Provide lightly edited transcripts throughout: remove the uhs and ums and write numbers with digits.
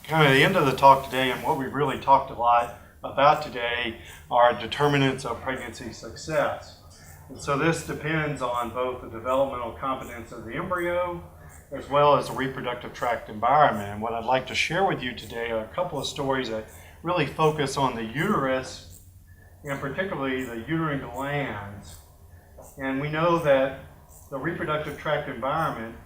kind of the end of the talk today, and what we've really talked a lot about today are determinants of pregnancy success. And so this depends on both the developmental competence of the embryo as well as the reproductive tract environment. And what I'd like to share with you today are a couple of stories that really focus on the uterus and particularly the uterine glands. And we know that the reproductive tract environment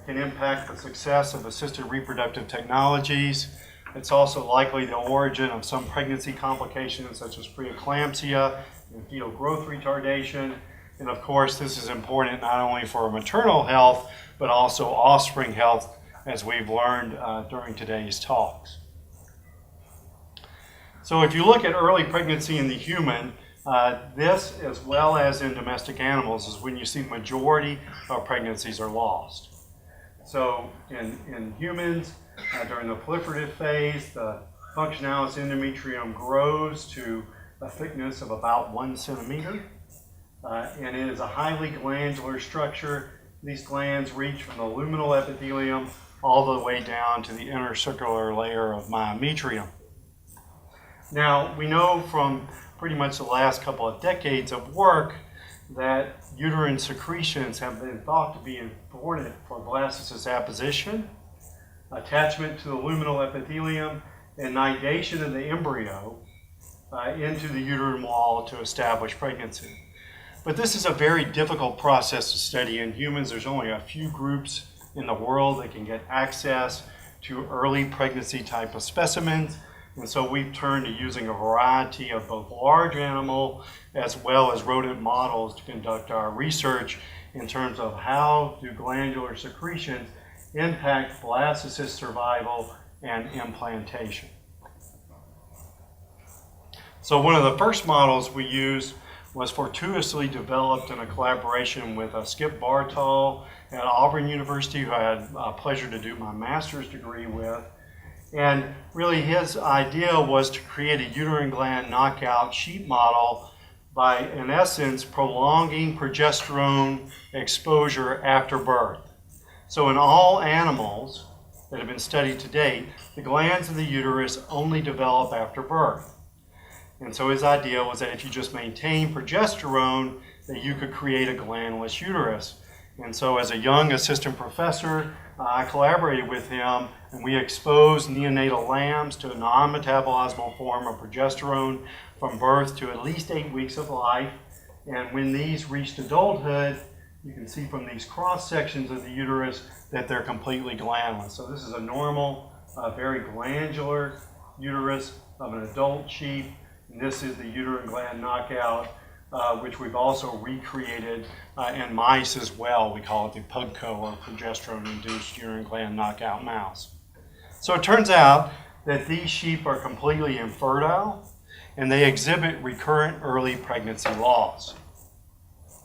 can impact the success of assisted reproductive technologies. It's also likely the origin of some pregnancy complications such as preeclampsia and fetal growth retardation. And of course, this is important not only for maternal health, but also offspring health, as we've learned during today's talks. So if you look at early pregnancy in the human, this, as well as in domestic animals, is when you see the majority of pregnancies are lost. So in humans, during the proliferative phase, the functionalis endometrium grows to a thickness of about 1 centimeter. And it is a highly glandular structure. These glands reach from the luminal epithelium all the way down to the intercircular layer of myometrium. Now, we know from pretty much the last couple of decades of work that uterine secretions have been thought to be important for blastocyst apposition, attachment to the luminal epithelium, and nidation of the embryo into the uterine wall to establish pregnancy. But this is a very difficult process to study in humans. There's only a few groups in the world that can get access to early pregnancy type of specimens. And so we've turned to using a variety of both large animal as well as rodent models to conduct our research in terms of how do glandular secretions impact blastocyst survival and implantation. So one of the first models we used was fortuitously developed in a collaboration with Skip Bartol at Auburn University, who I had a pleasure to do my master's degree with. And really his idea was to create a uterine gland knockout sheep model by, in essence, prolonging progesterone exposure after birth. So in all animals that have been studied to date, the glands of the uterus only develop after birth. And so his idea was that if you just maintain progesterone, that you could create a glandless uterus. And so as a young assistant professor, I collaborated with him, and we exposed neonatal lambs to a non-metabolizable form of progesterone from birth to at least 8 weeks of life. And when these reached adulthood, you can see from these cross sections of the uterus that they're completely glandless. So this is a normal, very glandular uterus of an adult sheep. And this is the uterine gland knockout, which we've also recreated in mice as well. We call it the PUGCO, or progesterone-induced uterine gland knockout mouse. So it turns out that these sheep are completely infertile, and they exhibit recurrent early pregnancy loss.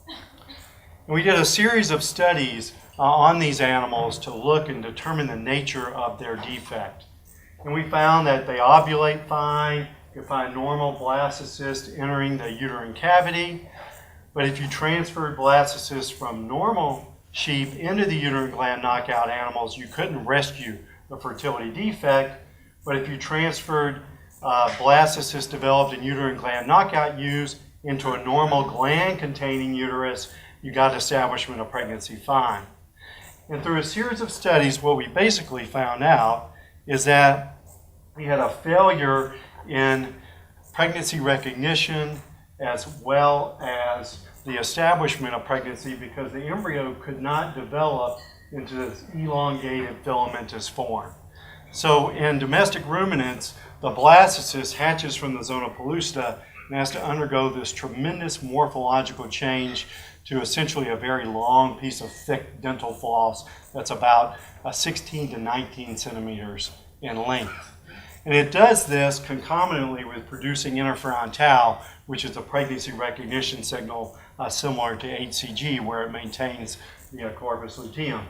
And we did a series of studies on these animals to look and determine the nature of their defect. And we found that they ovulate fine. You can find normal blastocysts entering the uterine cavity. But if you transferred blastocysts from normal sheep into the uterine gland knockout animals, you couldn't rescue the fertility defect. But if you transferred blastocysts developed in uterine gland knockout ewes into a normal gland-containing uterus, you got establishment of pregnancy fine. And through a series of studies, what we basically found out is that we had a failure in pregnancy recognition as well as the establishment of pregnancy because the embryo could not develop into this elongated filamentous form. So in domestic ruminants, the blastocyst hatches from the zona pellucida and has to undergo this tremendous morphological change to essentially a very long piece of thick dental floss that's about 16 to 19 centimeters in length. And it does this concomitantly with producing interferon tau, which is a pregnancy recognition signal similar to HCG, where it maintains the corpus luteum.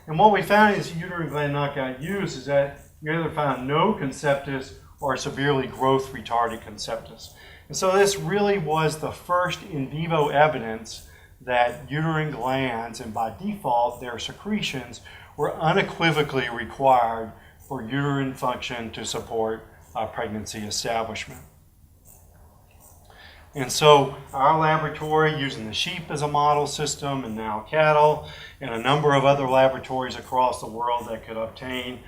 And what we found in these uterine gland knockout ewes is that you either found no conceptus or severely growth retarded conceptus. And so this really was the first in vivo evidence that uterine glands, and by default their secretions, were unequivocally required for uterine function to support pregnancy establishment. And so our laboratory, using the sheep as a model system and now cattle, and a number of other laboratories across the world that could obtain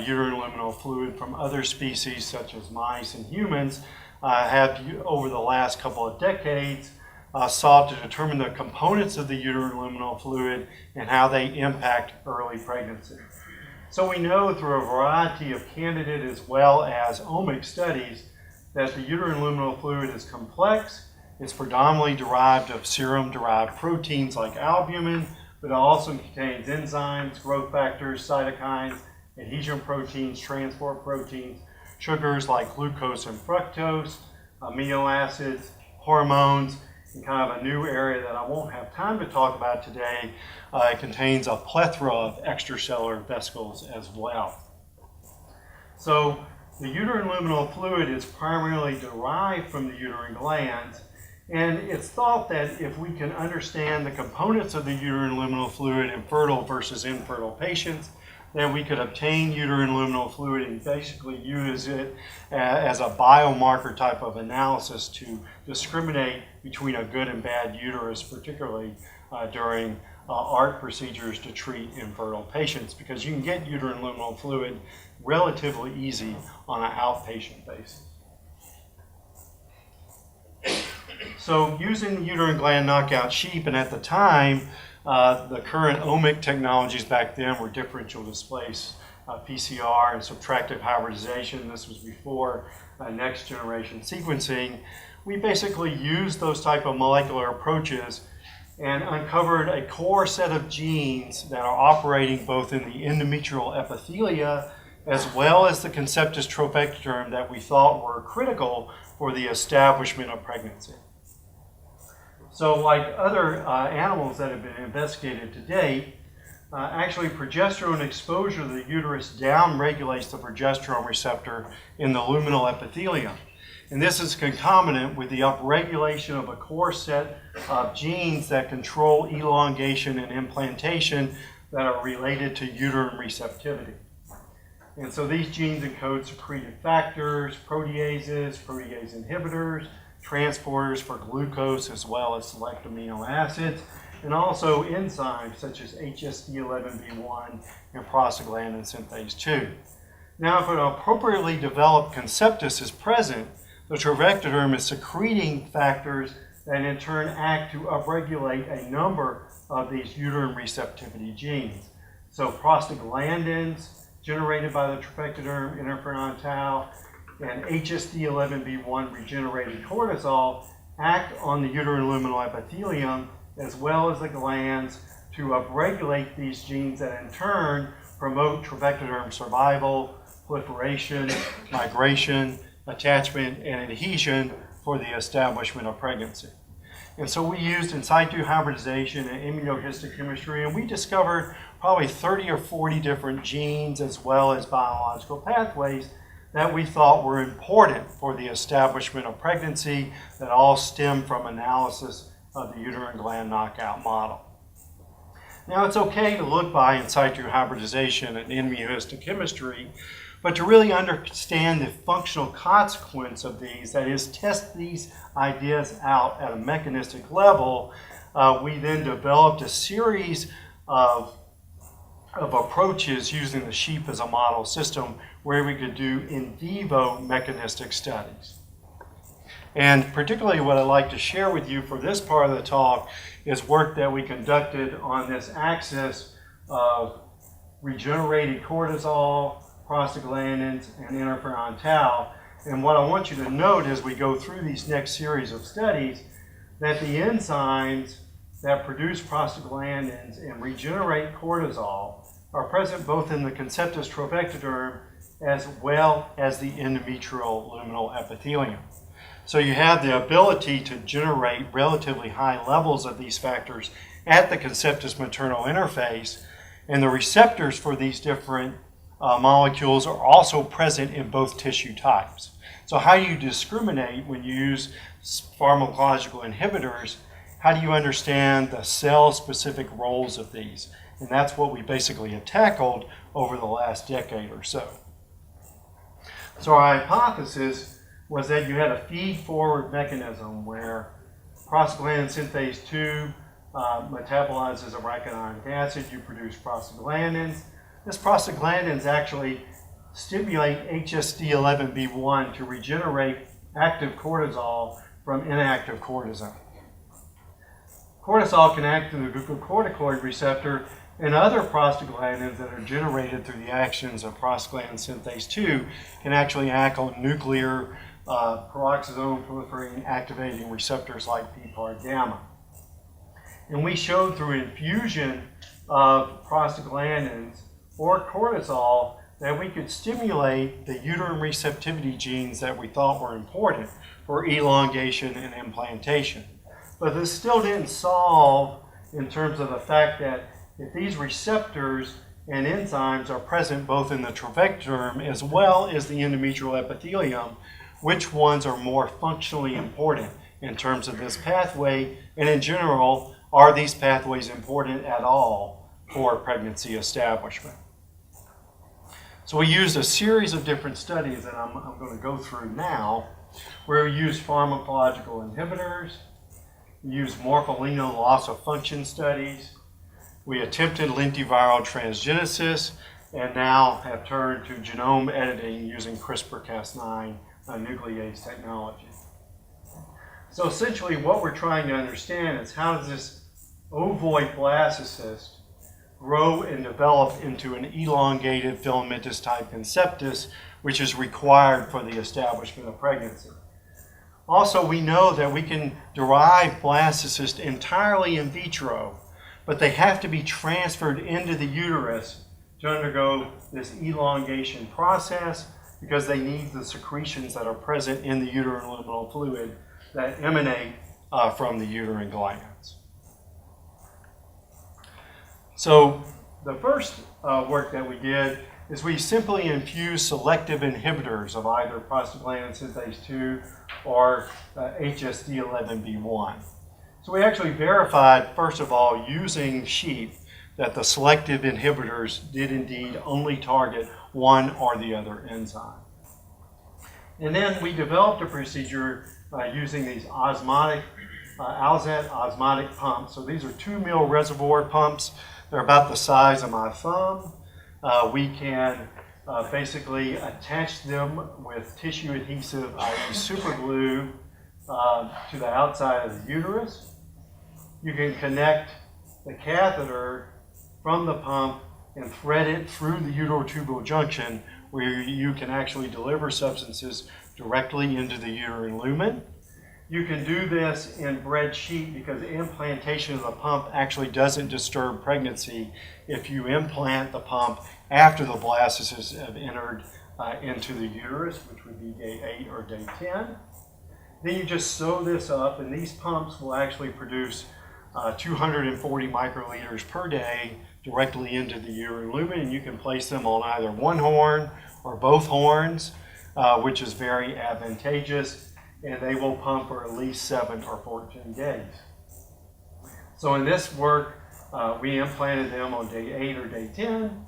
uterine luminal fluid from other species such as mice and humans, have over the last couple of decades sought to determine the components of the uterine luminal fluid and how they impact early pregnancy. So we know through a variety of candidate as well as omic studies that the uterine luminal fluid is complex. It's predominantly derived of serum-derived proteins like albumin, but it also contains enzymes, growth factors, cytokines, adhesion proteins, transport proteins, sugars like glucose and fructose, amino acids, hormones, and kind of a new area that I won't have time to talk about today. It contains a plethora of extracellular vesicles as well. So the uterine luminal fluid is primarily derived from the uterine glands, and it's thought that if we can understand the components of the uterine luminal fluid in fertile versus infertile patients, then we could obtain uterine luminal fluid and basically use it as a biomarker type of analysis to discriminate between a good and bad uterus, particularly during ART procedures to treat infertile patients, because you can get uterine luminal fluid relatively easy on an outpatient basis. So using the uterine gland knockout sheep, and at the time, the current omic technologies back then were differential displace PCR and subtractive hybridization. This was before next generation sequencing. We basically used those type of molecular approaches and uncovered a core set of genes that are operating both in the endometrial epithelia as well as the conceptus trophectoderm that we thought were critical for the establishment of pregnancy. So like other animals that have been investigated to date, actually progesterone exposure to the uterus downregulates the progesterone receptor in the luminal epithelium. And this is concomitant with the upregulation of a core set of genes that control elongation and implantation that are related to uterine receptivity. And so these genes encode secreted factors, proteases, protease inhibitors, transporters for glucose as well as select amino acids, and also enzymes such as HSD11B1 and prostaglandin synthase 2. Now, if an appropriately developed conceptus is present, the trophectoderm is secreting factors that in turn act to upregulate a number of these uterine receptivity genes. So prostaglandins generated by the trophectoderm, interferon tau, and HSD11B1 regenerated cortisol act on the uterine luminal epithelium as well as the glands to upregulate these genes that in turn promote trophectoderm survival, proliferation, migration, attachment, and adhesion for the establishment of pregnancy. And so we used in situ hybridization and immunohistochemistry, and we discovered probably 30 or 40 different genes as well as biological pathways that we thought were important for the establishment of pregnancy that all stem from analysis of the uterine gland knockout model. Now, it's okay to look by in situ hybridization and immunohistochemistry, but to really understand the functional consequence of these, that is, test these ideas out at a mechanistic level, we then developed a series of approaches using the sheep as a model system where we could do in vivo mechanistic studies. And particularly what I'd like to share with you for this part of the talk is work that we conducted on this axis of regenerated cortisol, prostaglandins, and interferon tau. And what I want you to note as we go through these next series of studies, that the enzymes that produce prostaglandins and regenerate cortisol are present both in the conceptus trophectoderm as well as the endometrial luminal epithelium. So you have the ability to generate relatively high levels of these factors at the conceptus maternal interface, and the receptors for these different molecules are also present in both tissue types. So how do you discriminate when you use pharmacological inhibitors? How do you understand the cell-specific roles of these? And that's what we basically have tackled over the last decade or so. So our hypothesis was that you had a feed-forward mechanism where prostaglandin synthase 2 metabolizes arachidonic acid, you produce prostaglandins. This prostaglandins actually stimulate HSD11B1 to regenerate active cortisol from inactive cortisone. Cortisol can act through the glucocorticoid receptor, and other prostaglandins that are generated through the actions of prostaglandin synthase 2 can actually act on nuclear peroxisome proliferating activating receptors like PPAR gamma. And we showed through infusion of prostaglandins or cortisol that we could stimulate the uterine receptivity genes that we thought were important for elongation and implantation. But this still didn't solve in terms of the fact that if these receptors and enzymes are present both in the trabeculae as well as the endometrial epithelium, which ones are more functionally important in terms of this pathway, and in general, are these pathways important at all for pregnancy establishment? So we used a series of different studies that I'm going to go through now, where we used pharmacological inhibitors, we used morpholino loss of function studies, we attempted lentiviral transgenesis, and now have turned to genome editing using CRISPR-Cas9 nuclease technology. So essentially what we're trying to understand is how does this ovoid blastocyst grow and develop into an elongated filamentous type conceptus, which is required for the establishment of pregnancy. Also, we know that we can derive blastocysts entirely in vitro, but they have to be transferred into the uterus to undergo this elongation process because they need the secretions that are present in the uterine luminal fluid that emanate from the uterine glands. So the first work that we did is we simply infused selective inhibitors of either prostaglandin synthase 2 or HSD11B1. So we actually verified, first of all, using sheep, that the selective inhibitors did indeed only target one or the other enzyme. And then we developed a procedure using these osmotic, Alzette osmotic pumps. So these are 2 mil reservoir pumps. They're about the size of my thumb. We can basically attach them with tissue adhesive, i.e. super glue, to the outside of the uterus. You can connect the catheter from the pump and thread it through the uterotubal junction where you can actually deliver substances directly into the uterine lumen. You can do this in bred sheep because implantation of the pump actually doesn't disturb pregnancy if you implant the pump after the blastocysts have entered into the uterus, which would be day 8 or day 10. Then you just sew this up, and these pumps will actually produce 240 microliters per day directly into the uterine lumen, and you can place them on either one horn or both horns, which is very advantageous, and they will pump for at least 7 or 14 days. So in this work, we implanted them on day 8 or day 10,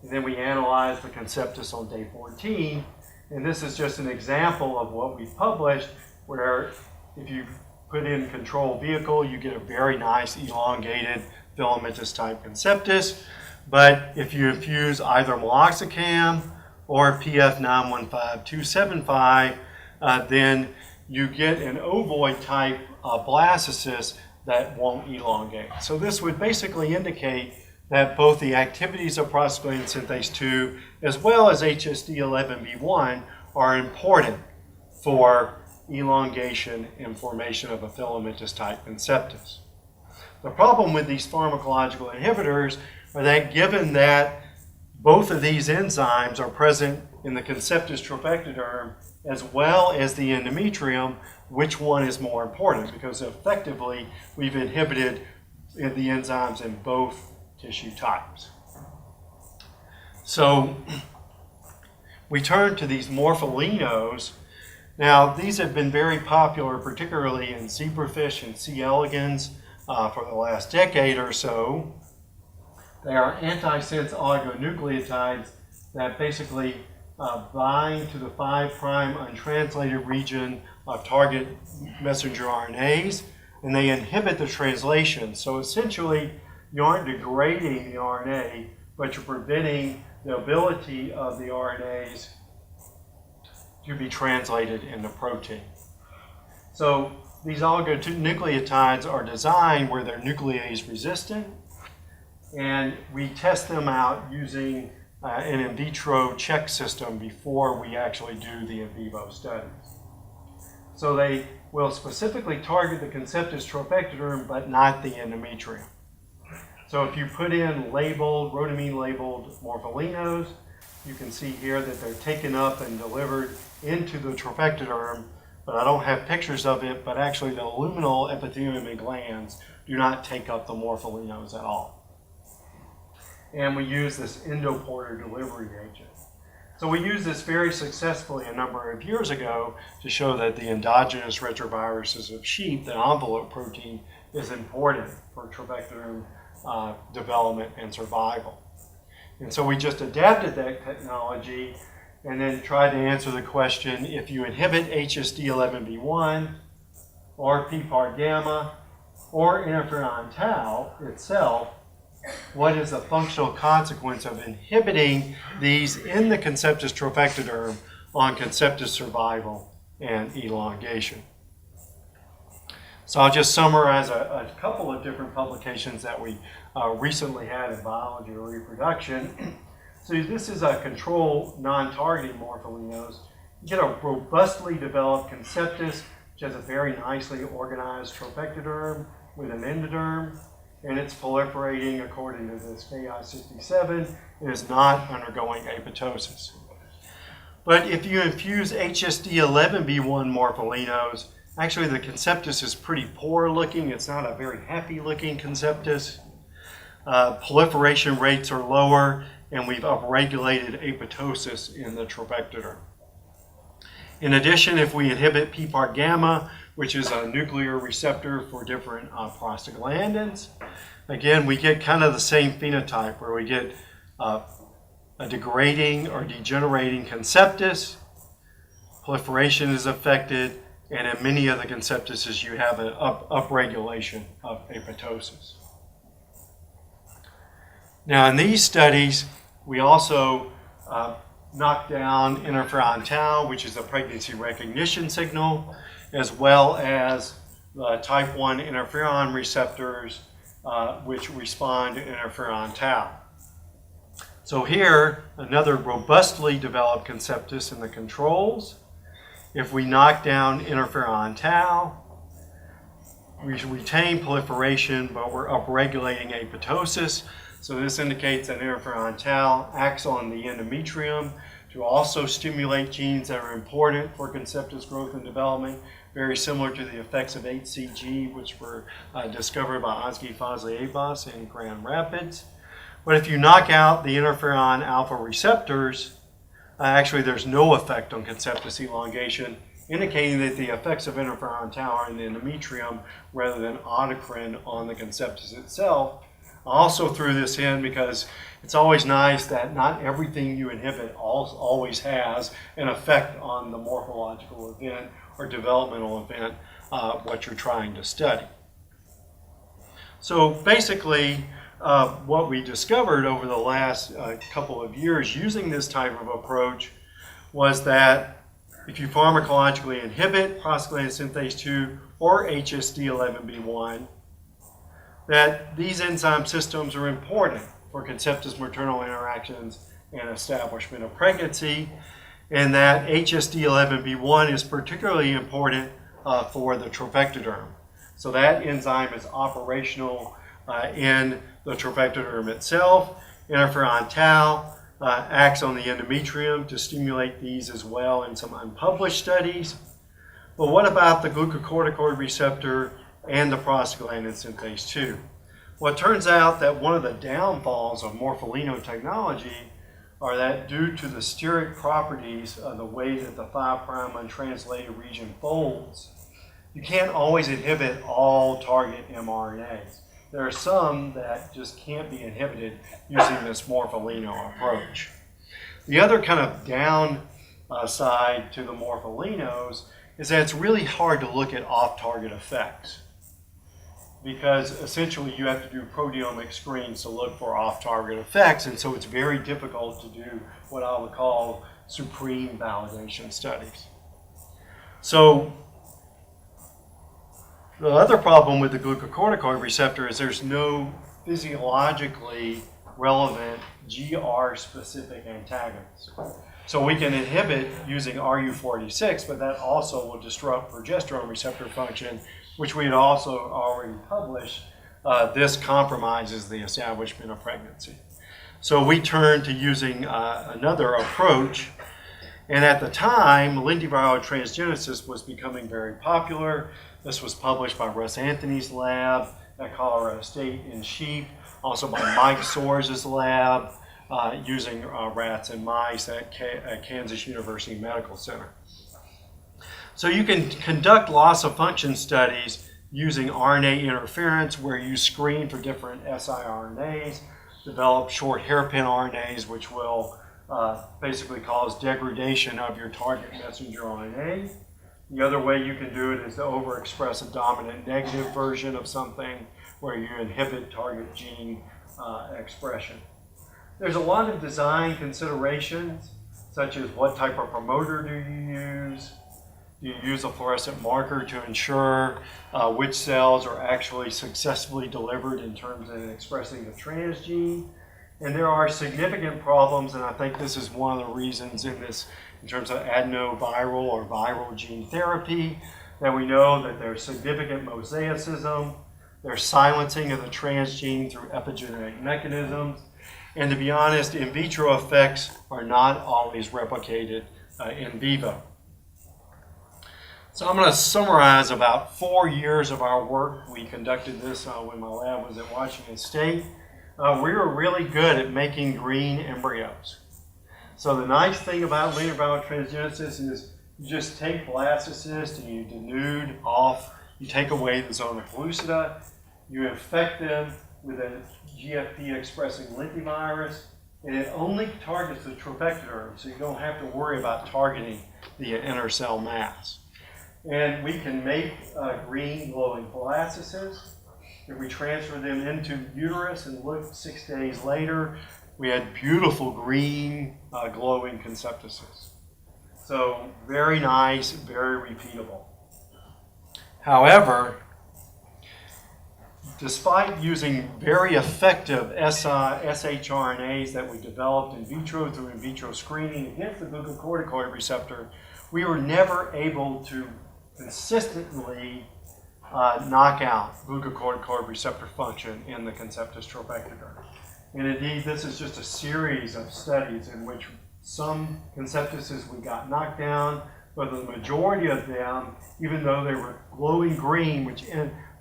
and then we analyzed the conceptus on day 14, and this is just an example of what we published, where if you put in control vehicle, you get a very nice elongated filamentous type conceptus. But if you infuse either meloxicam or PF915275, then you get an ovoid type blastocyst that won't elongate. So this would basically indicate that both the activities of prostaglandin synthase 2 as well as HSD11B1 are important for elongation and formation of a filamentous type conceptus. The problem with these pharmacological inhibitors are that given that both of these enzymes are present in the conceptus trabeculoderm as well as the endometrium, which one is more important? Because effectively we've inhibited the enzymes in both tissue types. So we turn to these morpholinos. Now, these have been very popular, particularly in zebrafish and C. elegans for the last decade or so. They are antisense oligonucleotides that basically bind to the 5' untranslated region of target messenger RNAs, and they inhibit the translation. So essentially, you aren't degrading the RNA, but you're preventing the ability of the RNAs to be translated into protein. So these oligonucleotides are designed where they're nuclease resistant, and we test them out using an in vitro check system before we actually do the in vivo studies. So they will specifically target the conceptus trophectoderm, but not the endometrium. So if you put in labeled, rhodamine labeled morpholinos, you can see here that they're taken up and delivered into the trophectoderm, but I don't have pictures of it, but actually the luminal epithelium and glands do not take up the morpholinos at all. And we use this endoporter delivery agent. So we used this very successfully a number of years ago to show that the endogenous retroviruses of sheep, the envelope protein, is important for trophectoderm development and survival. And so we just adapted that technology and then tried to answer the question, if you inhibit HSD11B1 or PPAR gamma or interferon tau itself, what is the functional consequence of inhibiting these in the conceptus trophectoderm on conceptus survival and elongation? So I'll just summarize a couple of different publications that we recently had in biology or reproduction. So this is a control non-targeting morpholinos. You get a robustly developed conceptus, which has a very nicely organized trophectoderm with an endoderm, and it's proliferating according to this Ki67. It is not undergoing apoptosis. But if you infuse HSD11B1 morpholinos, actually the conceptus is pretty poor looking. It's not a very happy looking conceptus. Proliferation rates are lower, and we've upregulated apoptosis in the trophectoderm. In addition, if we inhibit PPAR gamma, which is a nuclear receptor for different prostaglandins, again, we get kind of the same phenotype where we get a degrading or degenerating conceptus, proliferation is affected, and in many of the conceptuses you have an upregulation of apoptosis. Now in these studies, we also knock down interferon tau, which is a pregnancy recognition signal, as well as type 1 interferon receptors, which respond to interferon tau. So here, another robustly developed conceptus in the controls. If we knock down interferon tau, we retain proliferation, but we're upregulating apoptosis. So this indicates that interferon tau acts on the endometrium to also stimulate genes that are important for conceptus growth and development, very similar to the effects of HCG, which were discovered by Ozgi Fazli-Abbas in Grand Rapids. But if you knock out the interferon alpha receptors, actually there's no effect on conceptus elongation, indicating that the effects of interferon tau are in the endometrium rather than autocrine on the conceptus itself. I also threw this in because it's always nice that not everything you inhibit always has an effect on the morphological event or developmental event, what you're trying to study. So basically, what we discovered over the last couple of years using this type of approach was that if you pharmacologically inhibit prostaglandin synthase 2 or HSD11B1, that these enzyme systems are important for conceptus maternal interactions and establishment of pregnancy, and that HSD11B1 is particularly important for the trophectoderm. So that enzyme is operational in the trophectoderm itself. Interferon tau acts on the endometrium to stimulate these as well in some unpublished studies. But what about the glucocorticoid receptor and the prostaglandin synthase 2? Well, it turns out that one of the downfalls of morpholino technology are that due to the steric properties of the way that the 5' untranslated region folds, you can't always inhibit all target mRNAs. There are some that just can't be inhibited using this morpholino approach. The other kind of downside to the morpholinos is that it's really hard to look at off-target effects, because essentially you have to do proteomic screens to look for off-target effects, and so it's very difficult to do what I would call supreme validation studies. So the other problem with the glucocorticoid receptor is there's no physiologically relevant GR-specific antagonist. So we can inhibit using RU46, but that also will disrupt progesterone receptor function, which we had also already published. This compromises the establishment of pregnancy. So we turned to using another approach, and at the time, lentiviral transgenesis was becoming very popular. This was published by Russ Anthony's lab at Colorado State in sheep, also by Mike Soares' lab, using rats and mice at Kansas University Medical Center. So you can conduct loss of function studies using RNA interference, where you screen for different siRNAs, develop short hairpin RNAs, which will basically cause degradation of your target messenger RNA. The other way you can do it is to overexpress a dominant negative version of something, where you inhibit target gene expression. There's a lot of design considerations, such as what type of promoter do you use? Do you use a fluorescent marker to ensure which cells are actually successfully delivered in terms of expressing the transgene? And there are significant problems, and I think this is one of the reasons in terms of adenoviral or viral gene therapy, that we know that there's significant mosaicism, there's silencing of the transgene through epigenetic mechanisms, and to be honest, in vitro effects are not always replicated in vivo. So I'm going to summarize about 4 years of our work. We conducted this when my lab was at Washington State. We were really good at making green embryos. So the nice thing about lentiviral transgenesis is you just take blastocysts and you denude off, you take away the zona pellucida, you infect them with a GFP-expressing lentivirus, and it only targets the trophectoderm, so you don't have to worry about targeting the inner cell mass. And we can make green glowing blastocysts. If we transfer them into uterus and look 6 days later, we had beautiful green glowing conceptocysts. So very nice, very repeatable. However, despite using very effective shRNAs that we developed in vitro through in vitro screening against the glucocorticoid receptor, we were never able to consistently knock out glucocorticoid receptor function in the conceptus trophectoderm. And indeed, this is just a series of studies in which some conceptuses we got knocked down, but the majority of them, even though they were glowing green, which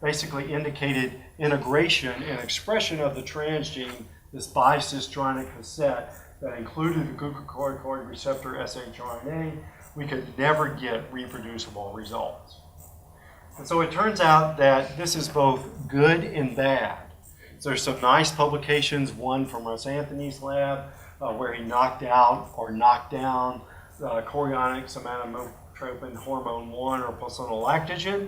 basically indicated integration and expression of the transgene, this bicistronic cassette that included the glucocorticoid receptor shRNA, we could never get reproducible results. And so it turns out that this is both good and bad. So there's some nice publications, one from Russ Anthony's lab, where he knocked out or knocked down chorionic somatotropin hormone 1 or placental lactogen.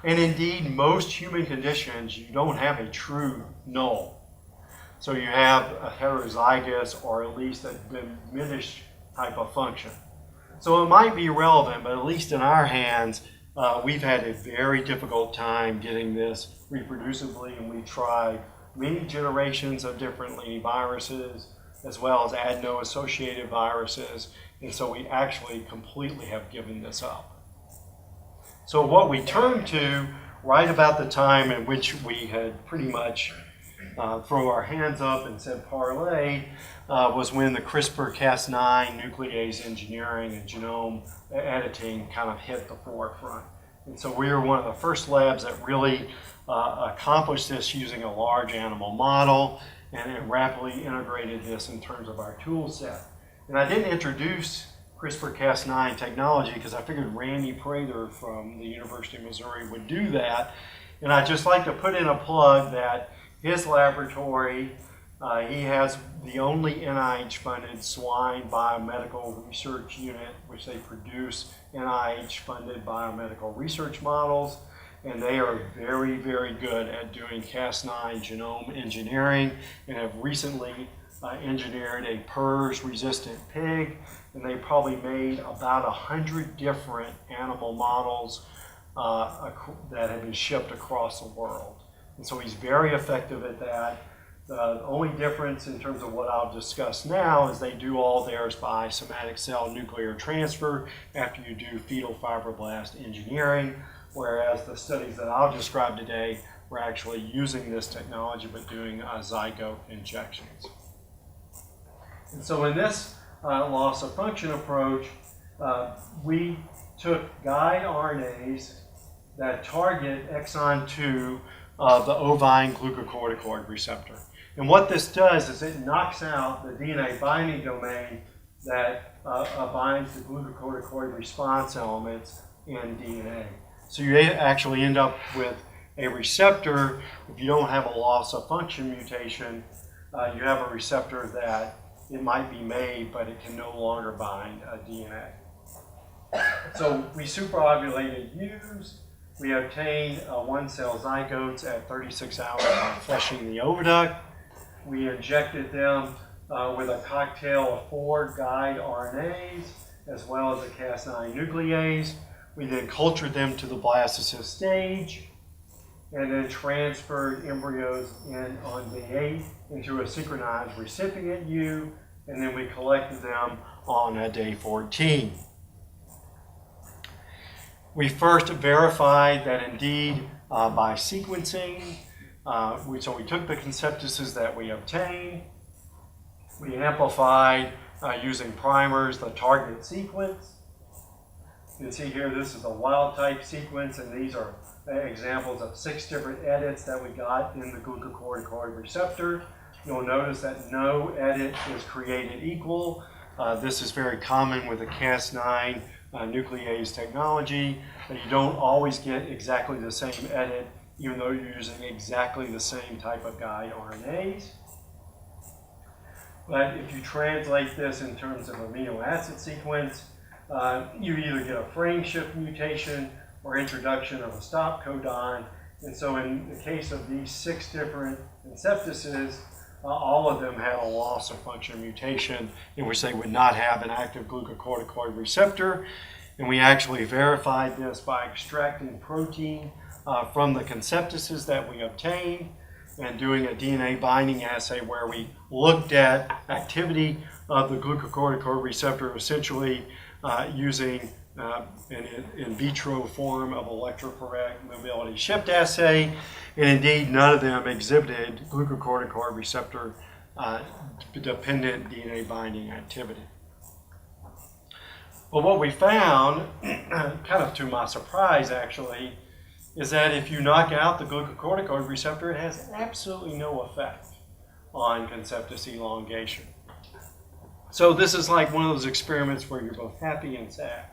And indeed, most human conditions, you don't have a true null. So you have a heterozygous or at least a diminished type of function. So it might be relevant, but at least in our hands, we've had a very difficult time getting this reproducibly, and we tried many generations of different lentiviruses, as well as adeno-associated viruses, and so we actually completely have given this up. So what we turned to right about the time in which we had pretty much throw our hands up and said parlay was when the CRISPR-Cas9 nuclease engineering and genome editing kind of hit the forefront. And so we were one of the first labs that really accomplished this using a large animal model, and it rapidly integrated this in terms of our tool set. And I didn't introduce CRISPR-Cas9 technology because I figured Randy Prather from the University of Missouri would do that. And I'd just like to put in a plug that his laboratory He has the only NIH-funded swine biomedical research unit, which they produce NIH-funded biomedical research models, and they are very, very good at doing Cas9 genome engineering and have recently engineered a PRRS-resistant pig, and they probably made about 100 different animal models that have been shipped across the world. And so he's very effective at that. The only difference in terms of what I'll discuss now is they do all theirs by somatic cell nuclear transfer after you do fetal fibroblast engineering, whereas the studies that I'll describe today were actually using this technology but doing zygote injections. And so in this loss of function approach, we took guide RNAs that target exon 2 of the ovine glucocorticoid receptor. And what this does is it knocks out the DNA binding domain that binds the glucocorticoid response elements in DNA. So you actually end up with a receptor. If you don't have a loss of function mutation, you have a receptor that it might be made, but it can no longer bind DNA. So we superovulated ewes. We obtained one-cell zygotes at 36 hours by flushing the oviduct. We injected them with a cocktail of 4 guide RNAs, as well as a Cas9 nuclease. We then cultured them to the blastocyst stage, and then transferred embryos in on day 8 into a synchronized recipient ewe, and then we collected them on day 14. We first verified that indeed by sequencing, so we took the conceptuses that we obtained, we amplified using primers the target sequence. You can see here this is a wild type sequence, and these are examples of 6 different edits that we got in the glucocorticoid receptor. You'll notice that no edit is created equal. This is very common with the Cas9 nuclease technology, that you don't always get exactly the same edit, even though you're using exactly the same type of guide RNAs. But if you translate this in terms of amino acid sequence, you either get a frame shift mutation or introduction of a stop codon. And so in the case of these 6 different inceptuses, all of them had a loss of function mutation in which they would not have an active glucocorticoid receptor. And we actually verified this by extracting protein from the conceptuses that we obtained and doing a DNA binding assay where we looked at activity of the glucocorticoid receptor, essentially using an in vitro form of electrophorec mobility shift assay, and indeed none of them exhibited glucocorticoid receptor dependent DNA binding activity. Well, what we found, kind of to my surprise actually, is that if you knock out the glucocorticoid receptor, it has absolutely no effect on conceptus elongation. So this is like one of those experiments where you're both happy and sad.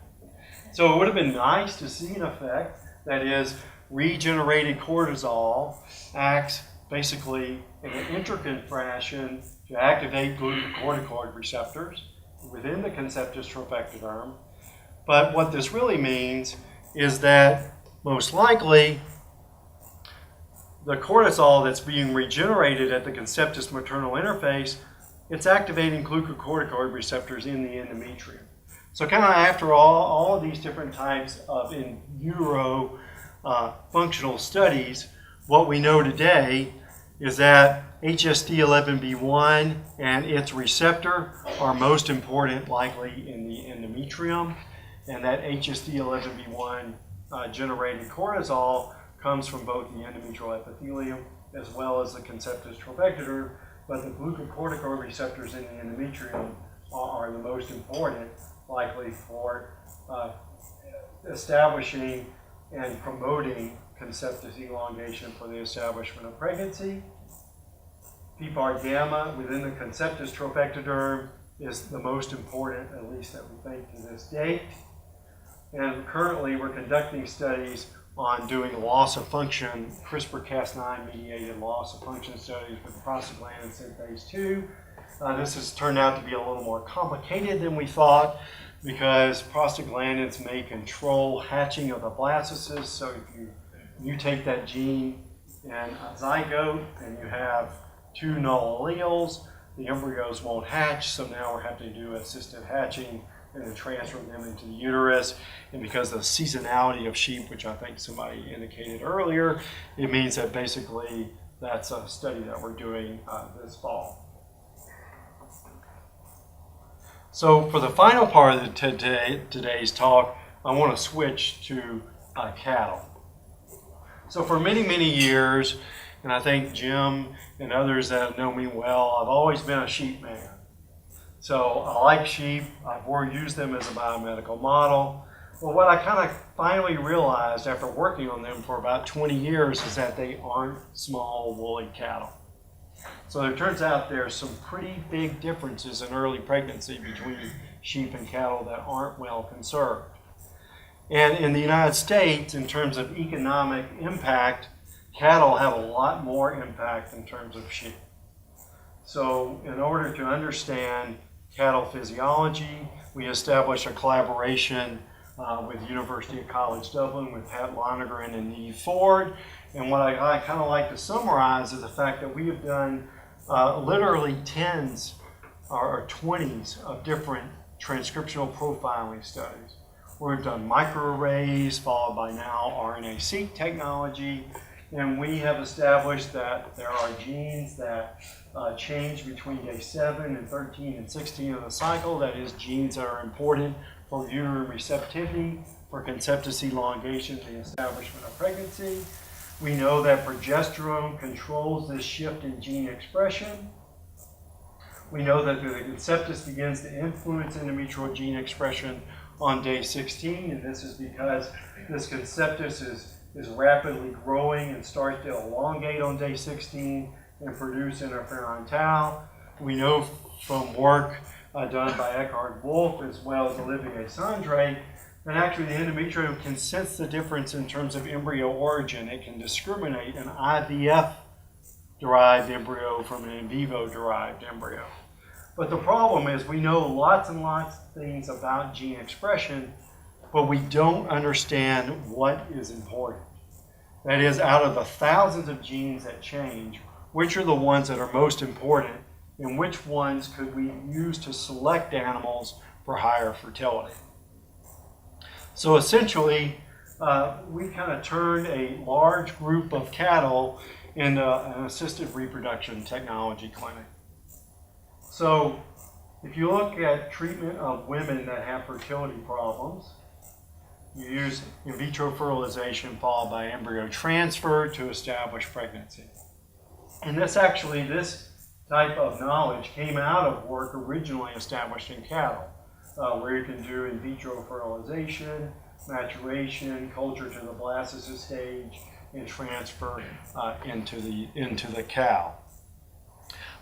So it would have been nice to see an effect, that is, regenerated cortisol acts basically in an intricate fashion to activate glucocorticoid receptors within the conceptus trophectoderm. But what this really means is that most likely the cortisol that's being regenerated at the conceptus maternal interface, it's activating glucocorticoid receptors in the endometrium. So kind of after all of these different types of in utero functional studies, what we know today is that HSD11B1 and its receptor are most important likely in the endometrium, and that HSD11B1 generated cortisol comes from both the endometrial epithelium as well as the conceptus trophectoderm, but the glucocorticoid receptors in the endometrium are the most important likely for establishing and promoting conceptus elongation for the establishment of pregnancy. PPAR gamma within the conceptus trophectoderm is the most important, at least that we think to this date. And currently we're conducting studies on doing loss of function, CRISPR-Cas9 mediated loss of function studies with prostaglandin synthase 2. This has turned out to be a little more complicated than we thought because prostaglandins may control hatching of the blastocysts. So if you mutate that gene in a zygote and you have 2 null alleles, the embryos won't hatch. So now we're having to do assisted hatching and then transfer them into the uterus. And because of the seasonality of sheep, which I think somebody indicated earlier, it means that basically that's a study that we're doing this fall. So for the final part of today's talk, I want to switch to cattle. So for many, many years, and I think Jim and others that know me well, I've always been a sheep man. So I like sheep. I've used them as a biomedical model. But what I kind of finally realized after working on them for about 20 years is that they aren't small woolly cattle. So it turns out there's some pretty big differences in early pregnancy between sheep and cattle that aren't well conserved. And in the United States, in terms of economic impact, cattle have a lot more impact in terms of sheep. So in order to understand cattle physiology, we established a collaboration with University College Dublin with Pat Lonergan and Neve Ford. And what I kind of like to summarize is the fact that we have done literally tens or 20s of different transcriptional profiling studies. We've done microarrays followed by now RNA-seq technology, and we have established that there are genes that change between day 7 and 13 and 16 of the cycle. That is, genes that are important for uterine receptivity, for conceptus elongation, the establishment of pregnancy. We know that progesterone controls this shift in gene expression. We know that the conceptus begins to influence endometrial gene expression on day 16, and this is because this conceptus is rapidly growing and starts to elongate on day 16 and produce interferon tau. We know from work done by Eckhard Wolff as well as Olivier Sandre that actually the endometrium can sense the difference in terms of embryo origin. It can discriminate an IVF-derived embryo from an in vivo-derived embryo. But the problem is we know lots and lots of things about gene expression, but we don't understand what is important. That is, out of the thousands of genes that change, which are the ones that are most important, and which ones could we use to select animals for higher fertility? So essentially, we kind of turned a large group of cattle into an assisted reproduction technology clinic. So if you look at treatment of women that have fertility problems, you use in vitro fertilization followed by embryo transfer to establish pregnancy. And this type of knowledge came out of work originally established in cattle, where you can do in vitro fertilization, maturation, culture to the blastocyst stage, and transfer into the cow.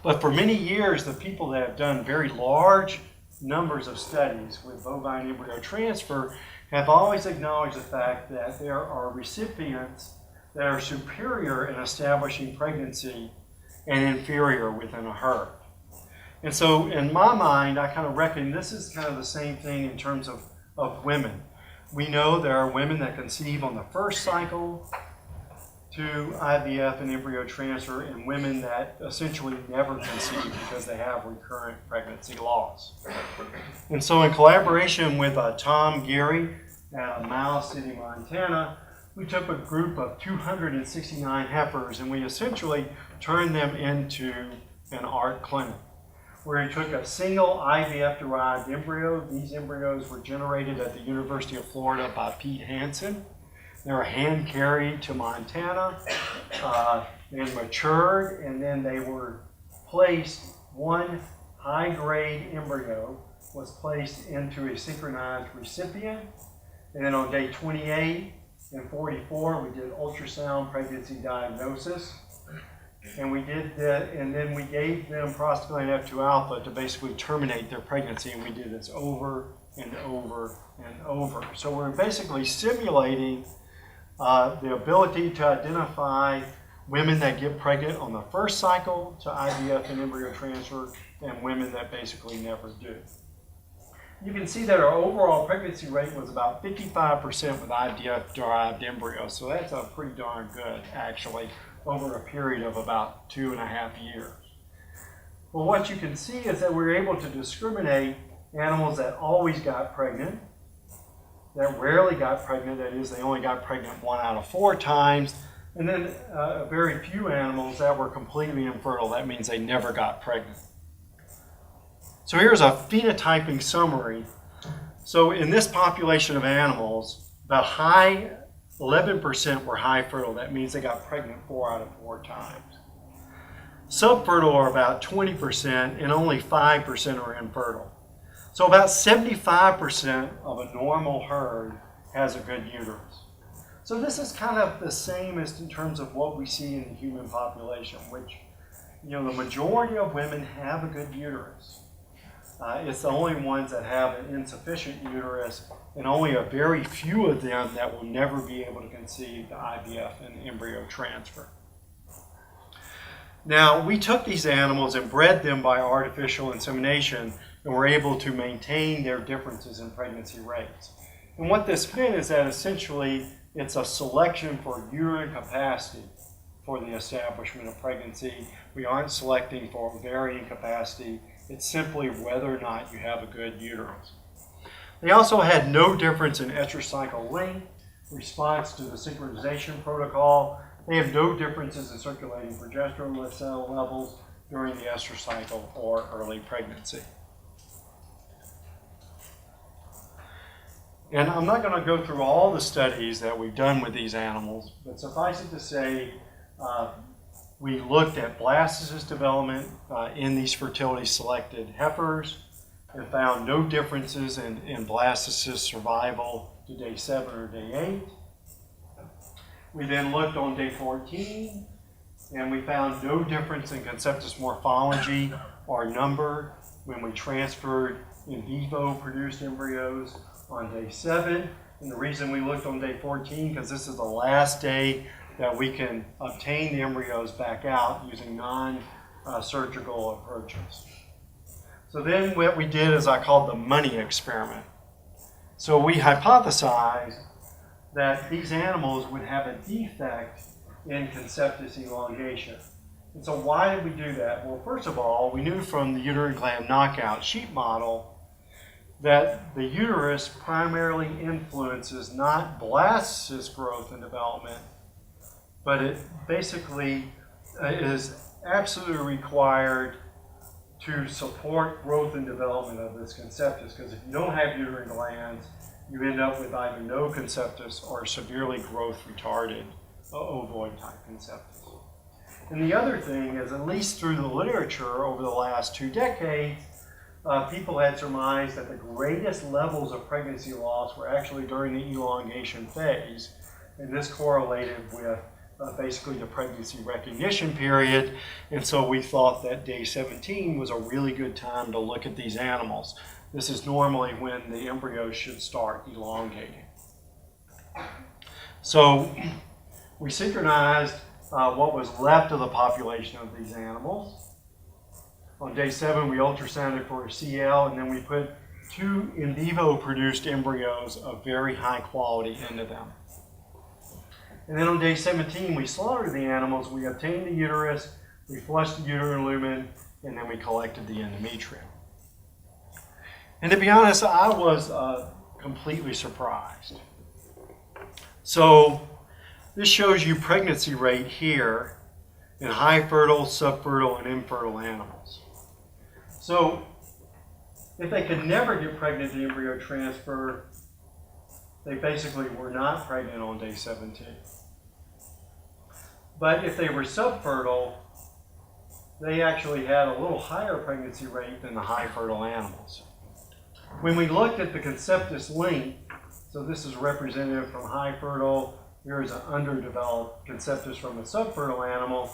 But for many years, the people that have done very large numbers of studies with bovine embryo transfer have always acknowledged the fact that there are recipients that are superior in establishing pregnancy and inferior within a herd. And so in my mind, I kind of reckon this is kind of the same thing in terms of women. We know there are women that conceive on the first cycle to IVF and embryo transfer, and women that essentially never conceive because they have recurrent pregnancy loss. And so in collaboration with Tom Geary at Miles City, Montana, we took a group of 269 heifers and we essentially turned them into an ART clinic, where we took a single IVF-derived embryo. These embryos were generated at the University of Florida by Pete Hansen. They were hand-carried to Montana and matured, and then they were placed, one high-grade embryo was placed into a synchronized recipient, and then on day 28 and 44, we did ultrasound pregnancy diagnosis, and we did that, and then we gave them prostaglandin F2 alpha to basically terminate their pregnancy, and we did this over and over and over. So we're basically simulating the ability to identify women that get pregnant on the first cycle to IVF and embryo transfer, and women that basically never do. You can see that our overall pregnancy rate was about 55% with IVF-derived embryos, so that's a pretty darn good, actually, over a period of about 2.5 years. Well, what you can see is that we're able to discriminate animals that always got pregnant, that rarely got pregnant, that is, they only got pregnant 1 out of 4 times, and then very few animals that were completely infertile. That means they never got pregnant. So here's a phenotyping summary. So in this population of animals, about 11% were high fertile. That means they got pregnant 4 out of 4 times. Subfertile are about 20%, and only 5% are infertile. So about 75% of a normal herd has a good uterus. So this is kind of the same as in terms of what we see in the human population, which, the majority of women have a good uterus. It's the only ones that have an insufficient uterus, and only a very few of them that will never be able to conceive the IVF and embryo transfer. Now, we took these animals and bred them by artificial insemination, and were able to maintain their differences in pregnancy rates. And what this meant is that essentially it's a selection for uterine capacity for the establishment of pregnancy. We aren't selecting for ovarian capacity. It's simply whether or not you have a good uterus. They also had no difference in estrous cycle length, response to the synchronization protocol. They have no differences in circulating progesterone cell levels during the estrous cycle or early pregnancy. And I'm not going to go through all the studies that we've done with these animals, but suffice it to say, we looked at blastocyst development in these fertility-selected heifers and found no differences in blastocyst survival to day 7 or day 8. We then looked on day 14, and we found no difference in conceptus morphology or number when we transferred in vivo produced embryos on day 7. And the reason we looked on day 14, because this is the last day that we can obtain the embryos back out using non-surgical approaches. So then what we did is I called the money experiment. So we hypothesized that these animals would have a defect in conceptus elongation. And so why did we do that? Well, first of all, we knew from the uterine gland knockout sheep model that the uterus primarily influences not blastocyst growth and development, but it basically is absolutely required to support growth and development of this conceptus, because if you don't have uterine glands, you end up with either no conceptus or severely growth retarded ovoid type conceptus. And the other thing is, at least through the literature over the last 2 decades, people had surmised that the greatest levels of pregnancy loss were actually during the elongation phase, and this correlated with basically the pregnancy recognition period, and so we thought that day 17 was a really good time to look at these animals. This is normally when the embryos should start elongating. So we synchronized what was left of the population of these animals. On day 7, we ultrasounded for a CL, and then we put 2 in vivo produced embryos of very high quality into them. And then on day 17, we slaughtered the animals, we obtained the uterus, we flushed the uterine lumen, and then we collected the endometrium. And to be honest, I was completely surprised. So this shows you pregnancy rate here in high fertile, subfertile, and infertile animals. So if they could never get pregnant in embryo transfer, they basically were not pregnant on day 17. But if they were subfertile, they actually had a little higher pregnancy rate than the high fertile animals. When we looked at the conceptus length, so this is representative from high fertile, here is an underdeveloped conceptus from a subfertile animal,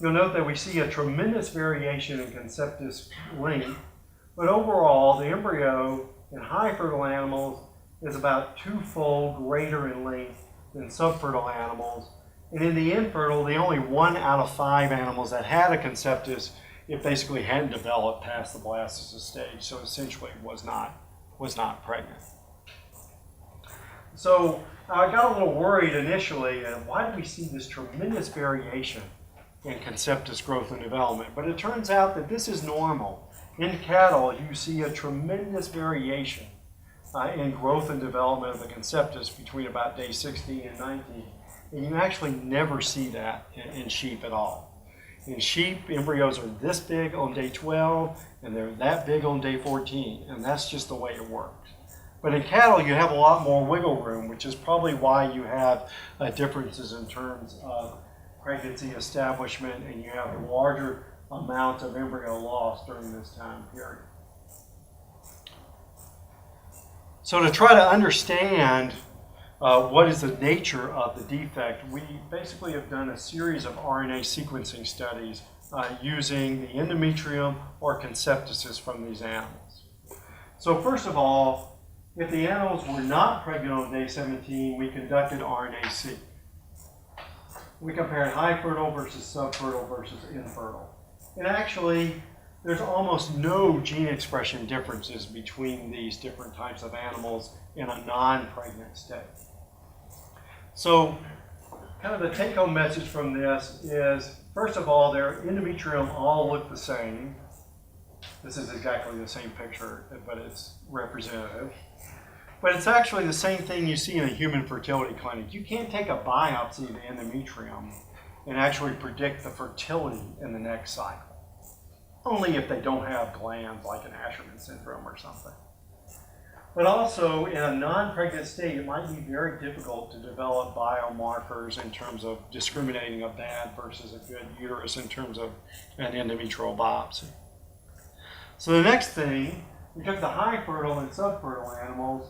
you'll note that we see a tremendous variation in conceptus length, but overall the embryo in high fertile animals is about 2-fold greater in length than subfertile animals. And in the infertile, the only 1 out of 5 animals that had a conceptus, it basically hadn't developed past the blastocyst stage, so essentially was not pregnant. So I got a little worried initially, why do we see this tremendous variation in conceptus growth and development? But it turns out that this is normal. In cattle, you see a tremendous variation in growth and development of the conceptus between about day 16 and 19. And you actually never see that in sheep at all. In sheep, embryos are this big on day 12, and they're that big on day 14, and that's just the way it works. But in cattle, you have a lot more wiggle room, which is probably why you have differences in terms of pregnancy establishment, and you have larger amounts of embryo loss during this time period. So to try to understand what is the nature of the defect, we basically have done a series of RNA sequencing studies using the endometrium or conceptuses from these animals. So first of all, if the animals were not pregnant on day 17, we conducted RNA-seq. We compared high fertile versus subfertile versus infertile. And actually, there's almost no gene expression differences between these different types of animals in a non-pregnant state. So, kind of the take-home message from this is, first of all, their endometrium all look the same. This is exactly the same picture, but it's representative. But it's actually the same thing you see in a human fertility clinic. You can't take a biopsy of the endometrium and actually predict the fertility in the next cycle. Only if they don't have glands like an Asherman syndrome or something. But also, in a non-pregnant state, it might be very difficult to develop biomarkers in terms of discriminating a bad versus a good uterus in terms of an endometrial biopsy. So the next thing, we took the high fertile and subfertile animals.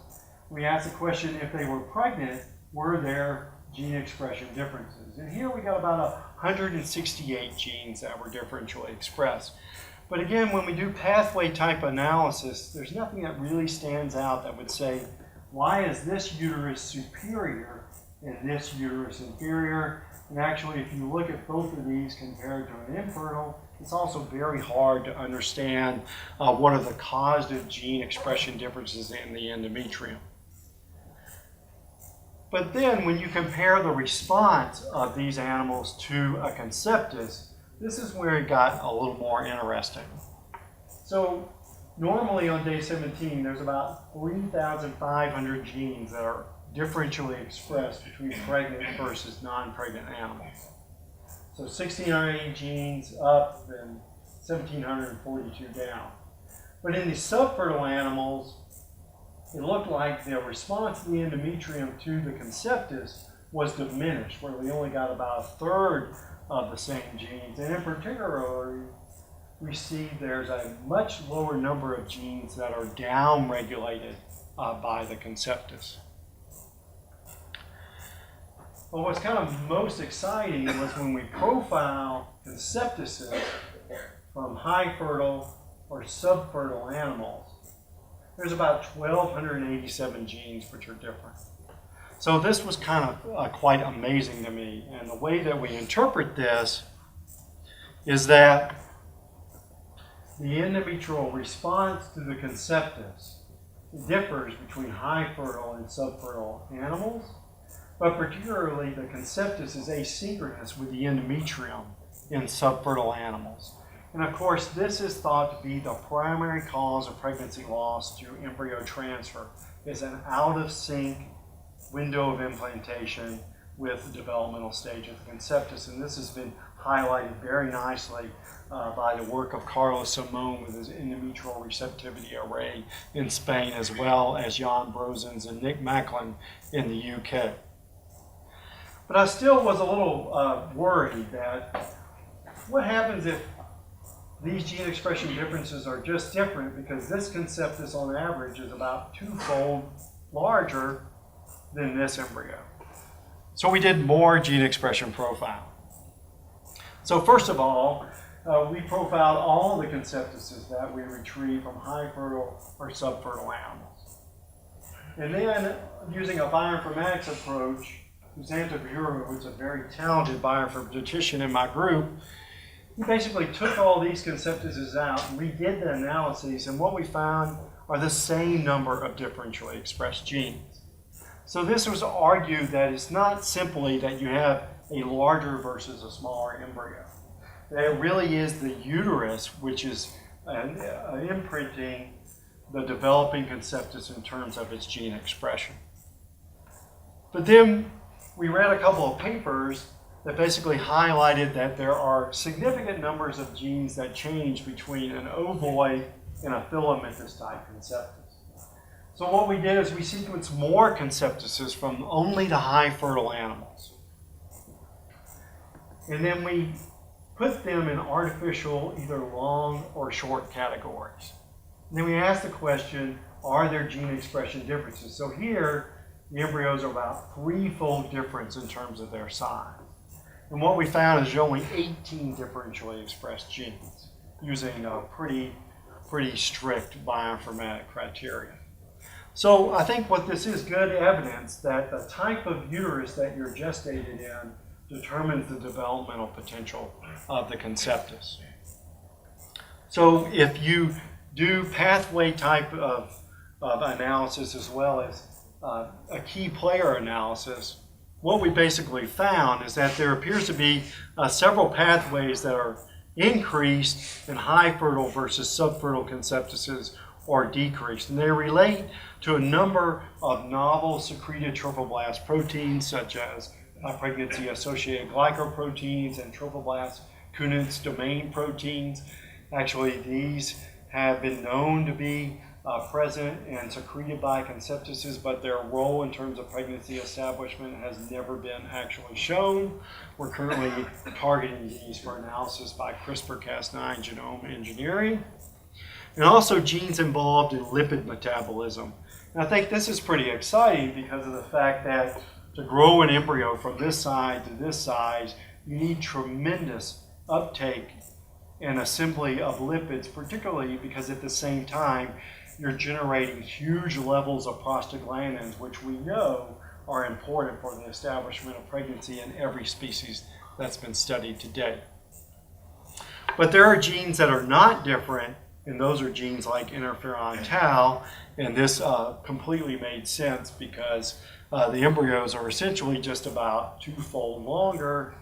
We asked the question, if they were pregnant, were there gene expression differences? And here we got about 168 genes that were differentially expressed. But again, when we do pathway type analysis, there's nothing that really stands out that would say, why is this uterus superior and this uterus inferior? And actually, if you look at both of these compared to an infertile, it's also very hard to understand what are the causative gene expression differences in the endometrium. But then when you compare the response of these animals to a conceptus, this is where it got a little more interesting. So normally on day 17, there's about 3,500 genes that are differentially expressed between pregnant versus non-pregnant animals. So 1,680 genes up and 1,742 down. But in the subfertile animals, it looked like the response of the endometrium to the conceptus was diminished, where we only got about a third of the same genes. And in particular, we see there's a much lower number of genes that are down-regulated by the conceptus. Well, what's kind of most exciting was when we profile conceptuses from high fertile or subfertile animals. There's about 1,287 genes which are different. So this was kind of quite amazing to me. And the way that we interpret this is that the endometrial response to the conceptus differs between high fertile and subfertile animals, but particularly the conceptus is asynchronous with the endometrium in subfertile animals. And of course, this is thought to be the primary cause of pregnancy loss to embryo transfer, is an out-of-sync window of implantation with the developmental stage of the conceptus. And this has been highlighted very nicely by the work of Carlos Simon with his endometrial receptivity array in Spain, as well as Jan Brozens and Nick Macklin in the UK. But I still was a little worried that what happens if these gene expression differences are just different, because this conceptus on average is about 2-fold larger than this embryo. So we did more gene expression profile. So first of all, we profiled all the conceptuses that we retrieved from high fertile or subfertile animals. And then, using a bioinformatics approach, Xanta Bureau, who's a very talented bioinformatician in my group, he basically took all these conceptuses out and redid the analyses, and what we found are the same number of differentially expressed genes. So this was argued that it's not simply that you have a larger versus a smaller embryo. That it really is the uterus which is imprinting the developing conceptus in terms of its gene expression. But then we read a couple of papers that basically highlighted that there are significant numbers of genes that change between an ovoid and a filamentous type conceptus. So what we did is we sequenced more conceptuses from only the high fertile animals. And then we put them in artificial, either long or short categories. And then we asked the question, are there gene expression differences? So here, the embryos are about threefold difference in terms of their size. And what we found is only 18 differentially expressed genes using a pretty strict bioinformatic criteria. So I think what this is good evidence that the type of uterus that you're gestated in determines the developmental potential of the conceptus. So if you do pathway type of analysis as well as a key player analysis, what we basically found is that there appears to be several pathways that are increased in high fertile versus subfertile conceptuses or decreased. And they relate to a number of novel secreted trophoblast proteins such as pregnancy-associated glycoproteins and trophoblast Kunitz domain proteins. Actually, these have been known to be present and secreted by conceptuses, but their role in terms of pregnancy establishment has never been actually shown. We're currently targeting these for analysis by CRISPR-Cas9 genome engineering. And also genes involved in lipid metabolism. And I think this is pretty exciting because of the fact that to grow an embryo from this size to this size, you need tremendous uptake and assembly of lipids, particularly because at the same time, you're generating huge levels of prostaglandins, which we know are important for the establishment of pregnancy in every species that's been studied to date. But there are genes that are not different, and those are genes like interferon tau, and this completely made sense because the embryos are essentially just about twofold longer,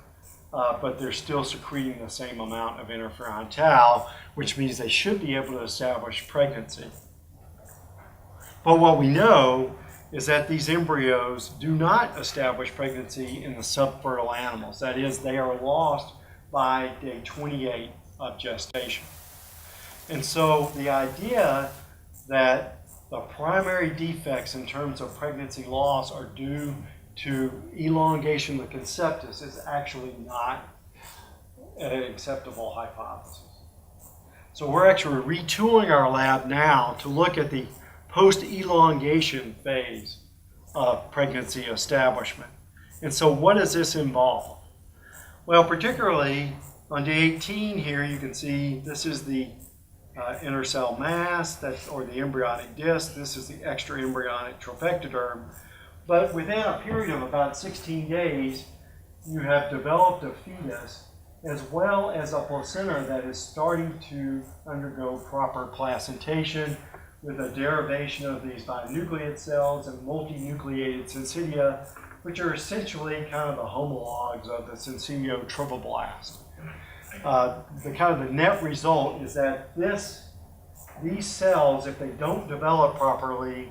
but they're still secreting the same amount of interferon tau, which means they should be able to establish pregnancy. But what we know is that these embryos do not establish pregnancy in the subfertile animals. That is, they are lost by day 28 of gestation. And so the idea that the primary defects in terms of pregnancy loss are due to elongation of the conceptus is actually not an acceptable hypothesis. So we're actually retooling our lab now to look at the post-elongation phase of pregnancy establishment. And so what does this involve? Well, particularly on day 18 here, you can see this is the inner cell mass, or the embryonic disc. This is the extraembryonic trophectoderm. But within a period of about 16 days, you have developed a fetus as well as a placenta that is starting to undergo proper placentation with a derivation of these binucleate cells and multinucleated syncytia, which are essentially kind of the homologs of the syncytio trophoblast. The net result is that these cells, if they don't develop properly,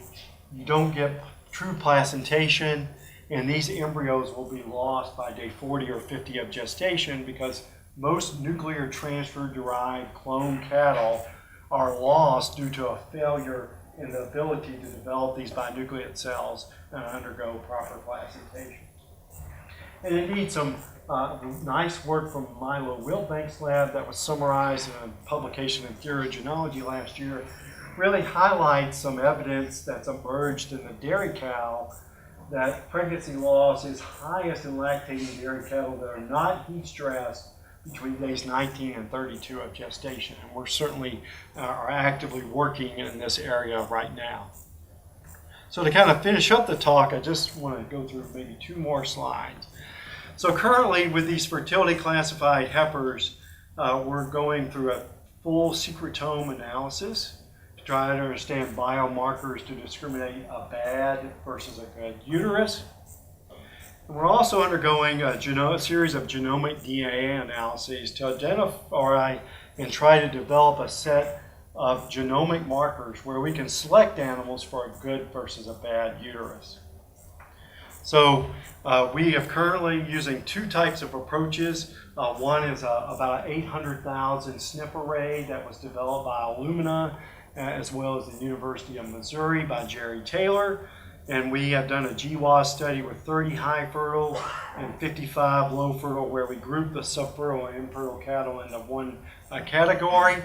you don't get true placentation, and these embryos will be lost by day 40 or 50 of gestation because most nuclear transfer derived clone cattle are lost due to a failure in the ability to develop these binucleate cells and undergo proper placentation. And indeed, some nice work from Milo Wilbank's lab that was summarized in a publication in Thyrogenology last year really highlights some evidence that's emerged in the dairy cow that pregnancy loss is highest in lactating dairy cattle that are not heat stressed between days 19 and 32 of gestation. And we're certainly are actively working in this area right now. So to kind of finish up the talk, I just want to go through maybe 2 more slides. So currently with these fertility classified heifers, we're going through a full secretome analysis to try to understand biomarkers to discriminate a bad versus a good uterus. And we're also undergoing a series of genomic DNA analyses to identify and try to develop a set of genomic markers where we can select animals for a good versus a bad uterus. So we are currently using 2 types of approaches. One is about an 800,000 SNP array that was developed by Illumina, as well as the University of Missouri by Jerry Taylor. And we have done a GWAS study with 30 high fertile and 55 low fertile, where we group the subfertile and infertile cattle into one category.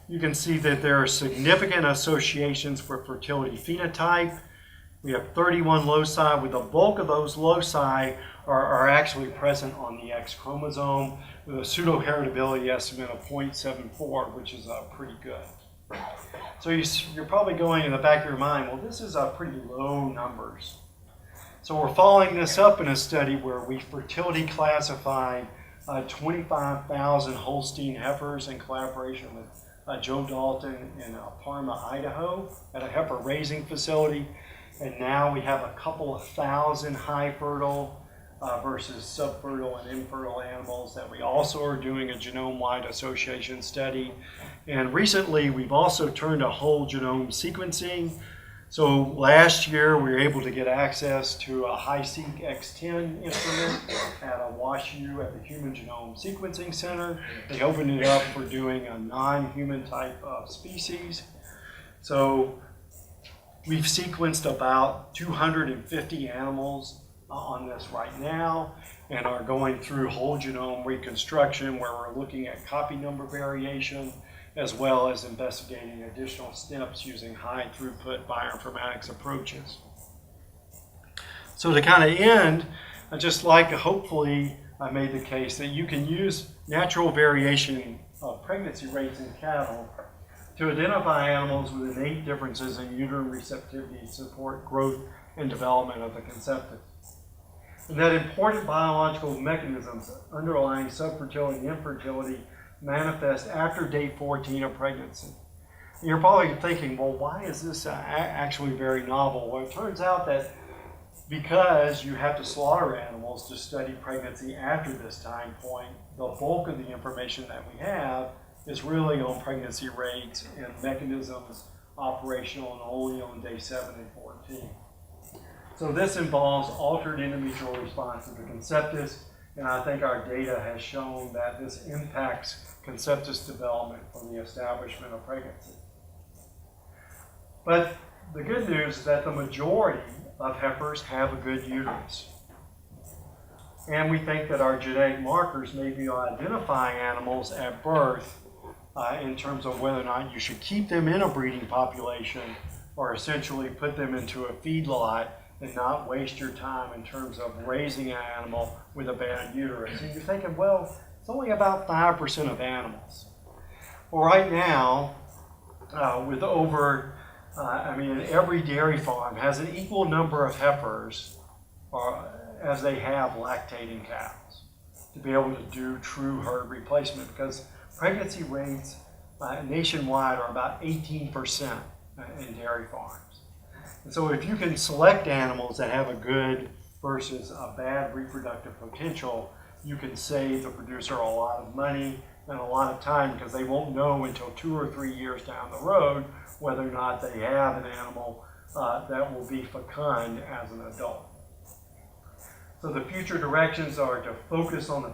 You can see that there are significant associations for fertility phenotype. We have 31 loci, with the bulk of those loci are actually present on the X chromosome, with a pseudoheritability estimate of 0.74, which is pretty good. So you're probably going in the back of your mind, well, this is pretty low numbers. So we're following this up in a study where we fertility classified 25,000 Holstein heifers in collaboration with Joe Dalton in Parma, Idaho, at a heifer raising facility. And now we have a couple of thousand high fertile versus subfertile and infertile animals that we also are doing a genome-wide association study. And recently we've also turned to whole genome sequencing. So last year we were able to get access to a HiSeq X10 instrument at a WashU at the Human Genome Sequencing Center. They opened it up for doing a non-human type of species. So we've sequenced about 250 animals on this right now, and are going through whole genome reconstruction, where we're looking at copy number variation, as well as investigating additional steps using high throughput bioinformatics approaches. So to kind of end, I'd just like to hopefully I made the case that you can use natural variation of pregnancy rates in cattle to identify animals with innate differences in uterine receptivity to support growth and development of the conceptus. And that important biological mechanisms underlying subfertility and infertility manifest after day 14 of pregnancy. And you're probably thinking, well, why is this actually very novel? Well, it turns out that because you have to slaughter animals to study pregnancy after this time point, the bulk of the information that we have is really on pregnancy rates and mechanisms operational and only on day 7 and 14. So this involves altered endometrial response to the conceptus, and I think our data has shown that this impacts conceptus development from the establishment of pregnancy. But the good news is that the majority of heifers have a good uterus. And we think that our genetic markers may be identifying animals at birth in terms of whether or not you should keep them in a breeding population or essentially put them into a feedlot and not waste your time in terms of raising an animal with a bad uterus. And you're thinking, well, it's only about 5% of animals. Well, right now, with over, every dairy farm has an equal number of heifers as they have lactating cows to be able to do true herd replacement, because pregnancy rates nationwide are about 18% in dairy farms. And so if you can select animals that have a good versus a bad reproductive potential, you can save the producer a lot of money and a lot of time, because they won't know until 2 or 3 years down the road whether or not they have an animal that will be fecund as an adult. So the future directions are to focus on the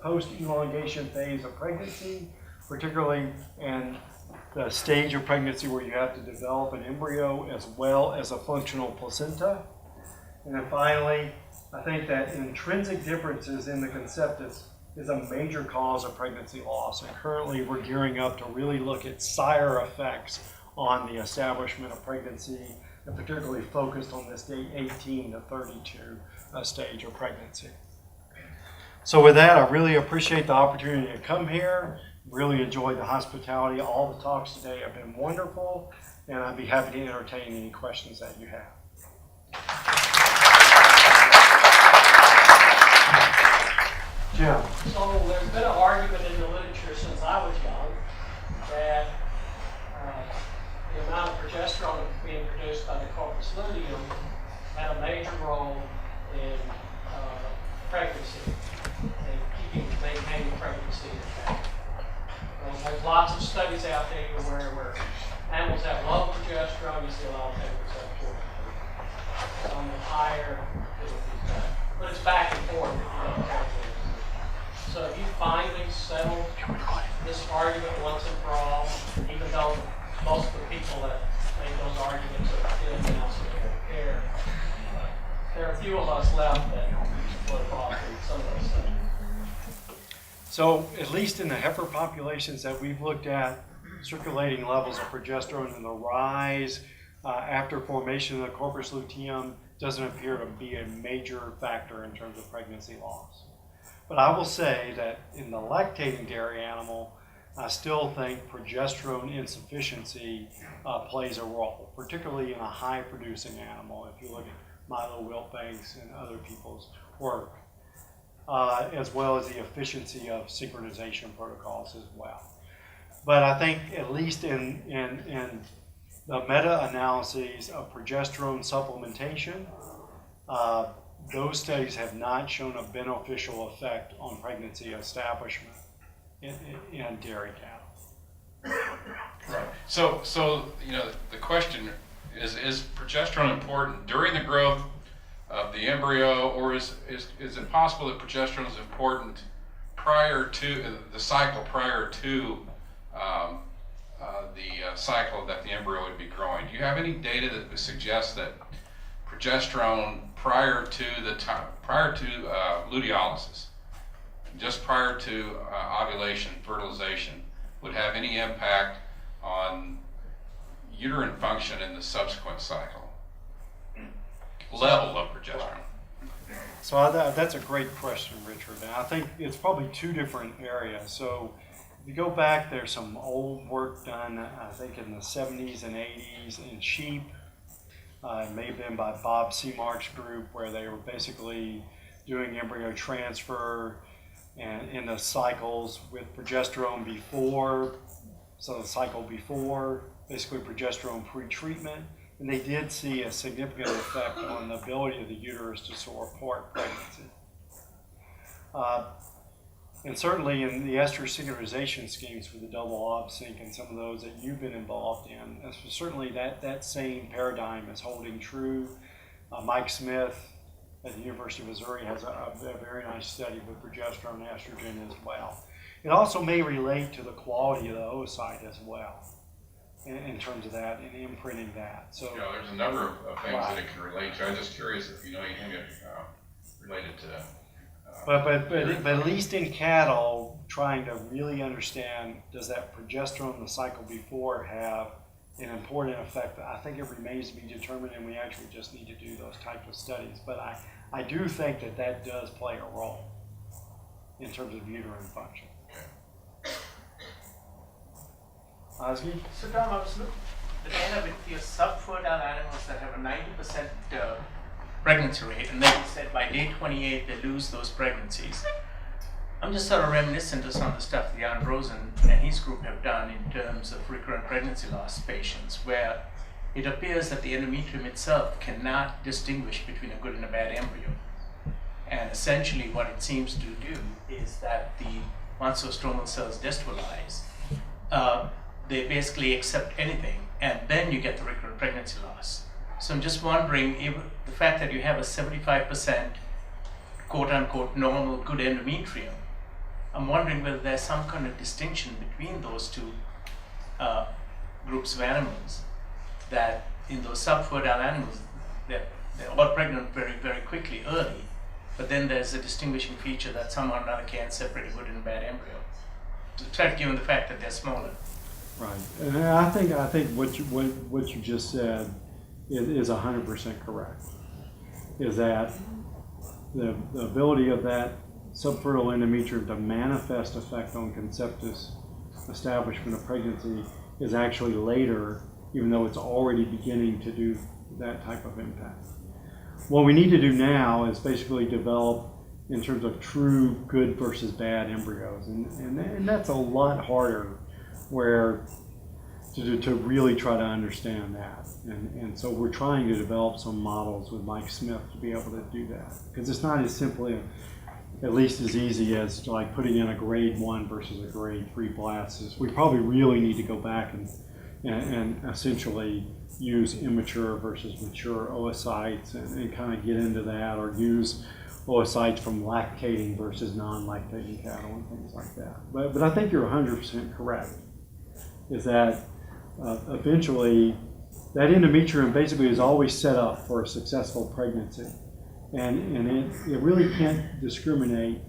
post-elongation phase of pregnancy, particularly in the stage of pregnancy where you have to develop an embryo as well as a functional placenta. And then finally, I think that intrinsic differences in the conceptus is a major cause of pregnancy loss. And currently we're gearing up to really look at sire effects on the establishment of pregnancy, and particularly focused on this day 18 to 32 stage of pregnancy. So with that, I really appreciate the opportunity to come here. Really enjoyed the hospitality. All the talks today have been wonderful. and I'd be happy to entertain any questions that you have. Jim. So there's been an argument in the literature since I was young that the amount of progesterone being produced by the corpus luteum had a major role in pregnancy and maintaining pregnancy intact. There's lots of studies out there where animals have low progesterone, you see a lot of animals have poor progesterone. Some with higher, but it's back and forth. So if you finally settle this argument once and for all, even though most of the people that make those arguments are still now standard care, there are a few of us left that would offer some of those things. So at least in the heifer populations that we've looked at, circulating levels of progesterone and the rise after formation of the corpus luteum doesn't appear to be a major factor in terms of pregnancy loss. But I will say that in the lactating dairy animal, I still think progesterone insufficiency plays a role, particularly in a high-producing animal, if you look at Milo Wiltbanks and other people's work, as well as the efficiency of synchronization protocols as well. But I think at least in the meta-analyses of progesterone supplementation, those studies have not shown a beneficial effect on pregnancy establishment in dairy cattle. Right. So the question is progesterone important during the growth of the embryo, or is it possible that progesterone is important prior to the cycle, prior to the cycle that the embryo would be growing? Do you have any data that would suggest that progesterone prior to luteolysis, just prior to ovulation, fertilization, would have any impact on uterine function in the subsequent cycle? Level of progesterone. So that's a great question, Richard. And I think it's probably two different areas. So if you go back, there's some old work done, I think in the 70s and 80s in sheep. It may have been by Bob Seamark's group, where they were basically doing embryo transfer and in the cycles with progesterone before, so the cycle before, basically progesterone pre-treatment. And they did see a significant effect on the ability of the uterus to support pregnancy. And certainly in the estrous synchronization schemes for the double ob sync and some of those that you've been involved in, certainly that same paradigm is holding true. Mike Smith at the University of Missouri has a very nice study with progesterone and estrogen as well. It also may relate to the quality of the oocyte as well, in terms of that and imprinting that. So there's a number of things that it can relate to. I'm just curious if you know anything related to that. But at least in cattle, trying to really understand, does that progesterone in the cycle before have an important effect? I think it remains to be determined, and we actually just need to do those types of studies. But I do think that does play a role in terms of uterine function. Ozzy? So Tom, I was looking at the data with your subfertile animals that have a 90% pregnancy rate, and then you said by day 28 they lose those pregnancies. I'm just sort of reminiscent of some of the stuff that Jan Rosen and his group have done in terms of recurrent pregnancy loss patients, where it appears that the endometrium itself cannot distinguish between a good and a bad embryo. And essentially what it seems to do is that once those stromal cells destabilize, they basically accept anything, and then you get the recurrent pregnancy loss. So I'm just wondering if the fact that you have a 75% quote-unquote normal good endometrium, I'm wondering whether there's some kind of distinction between those two groups of animals, that in those subfertile animals, they're all pregnant very, very quickly, early, but then there's a distinguishing feature that somehow or another can't separate a good and a bad embryo, given the fact that they're smaller. Right, and I think what you just said is 100% correct. Is that the ability of that subfertile endometrium to manifest effect on conceptus establishment of pregnancy is actually later even though it's already beginning to do that type of impact. What we need to do now is basically develop in terms of true good versus bad embryos, and that's a lot harder where to really try to understand that. And so we're trying to develop some models with Mike Smith to be able to do that, because it's not as simply, at least as easy as like putting in a grade 1 versus a grade 3 blastocyst. We probably really need to go back and essentially use immature versus mature oocytes and kind of get into that, or use oocytes from lactating versus non-lactating cattle and things like that. But I think you're 100% correct, is that eventually that endometrium basically is always set up for a successful pregnancy. And it really can't discriminate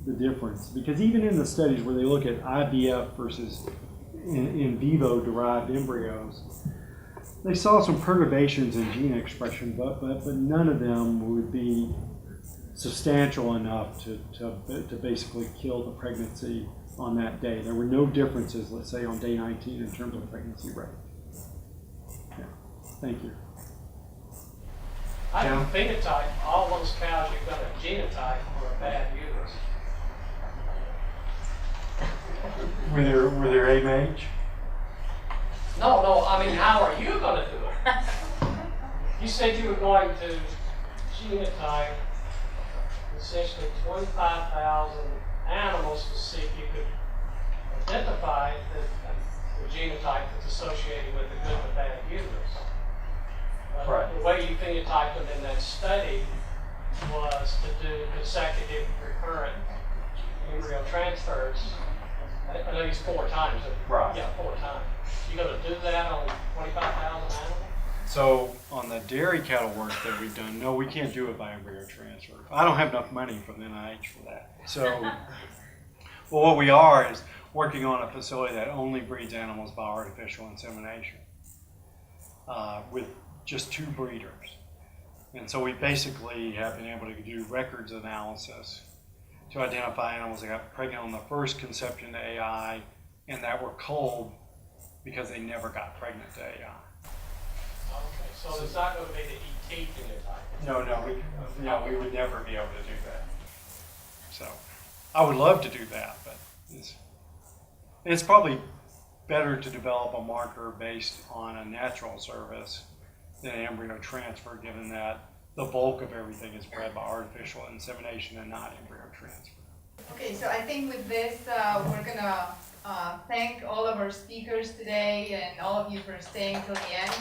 the difference, because even in the studies where they look at IVF versus in vivo derived embryos, they saw some perturbations in gene expression, but none of them would be substantial enough to basically kill the pregnancy on that day. There were no differences, let's say, on day 19 in terms of pregnancy rate. Yeah. Thank you. I can phenotype all those cows you're going to genotype for a bad uterus. Were there AMH? No, I mean, how are you going to do it? You said you were going to genotype essentially 25,000 animals to see if you could identify the genotype that's associated with the good and the bad uterus. Right. The way you phenotyped them in that study was to do consecutive recurrent embryo transfers at least 4 times. Right. Yeah, 4 times. You're going to do that on 25,000 animals? So on the dairy cattle work that we've done, no, we can't do it by embryo transfer. I don't have enough money from the NIH for that. So, well, what we are is working on a facility that only breeds animals by artificial insemination with just 2 breeders. And so we basically have been able to do records analysis to identify animals that got pregnant on the first conception to AI and that were culled because they never got pregnant to AI. Okay, so it's not going to be the ET phenotype. No, we would never be able to do that. So I would love to do that, but it's probably better to develop a marker based on a natural service than an embryo transfer, given that the bulk of everything is bred by artificial insemination and not embryo transfer. Okay, so I think with this, we're gonna thank all of our speakers today and all of you for staying till the end.